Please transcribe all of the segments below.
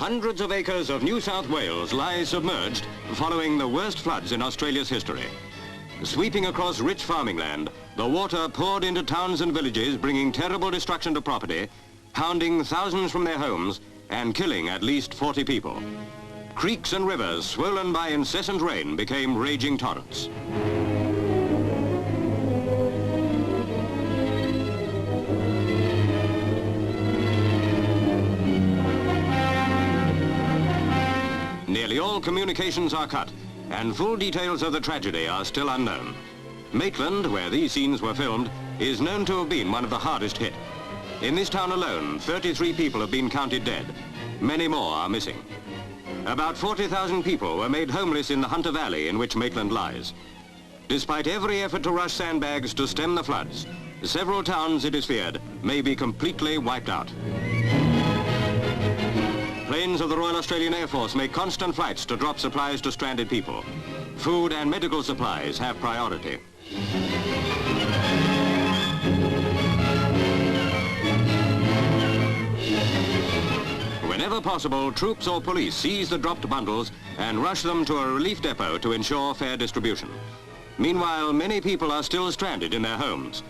Hundreds of acres of New South Wales lie submerged following the worst floods in Australia's history. Sweeping across rich farming land, the water poured into towns and villages, bringing terrible destruction to property, pounding thousands from their homes and killing at least 40 people. Creeks and rivers, swollen by incessant rain, became raging torrents. Nearly all communications are cut, and full details of the tragedy are still unknown. Maitland, where these scenes were filmed, is known to have been one of the hardest hit. In this town alone, 33 people have been counted dead. Many more are missing. About 40,000 people were made homeless in the Hunter Valley in which Maitland lies. Despite every effort to rush sandbags to stem the floods, several towns, it is feared, may be completely wiped out. Planes of the Royal Australian Air Force make constant flights to drop supplies to stranded people. Food and medical supplies have priority. Whenever possible, troops or police seize the dropped bundles and rush them to a relief depot to ensure fair distribution. Meanwhile, many people are still stranded in their homes.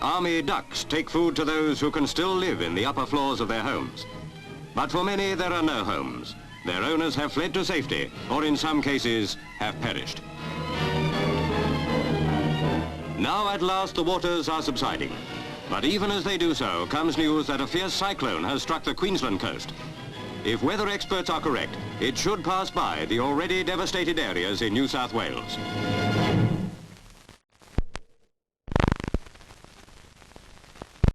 Army ducks take food to those who can still live in the upper floors of their homes. But for many, there are no homes. Their owners have fled to safety, or in some cases, have perished. Now at last the waters are subsiding. But even as they do so, comes news that a fierce cyclone has struck the Queensland coast. If weather experts are correct, it should pass by the already devastated areas in New South Wales.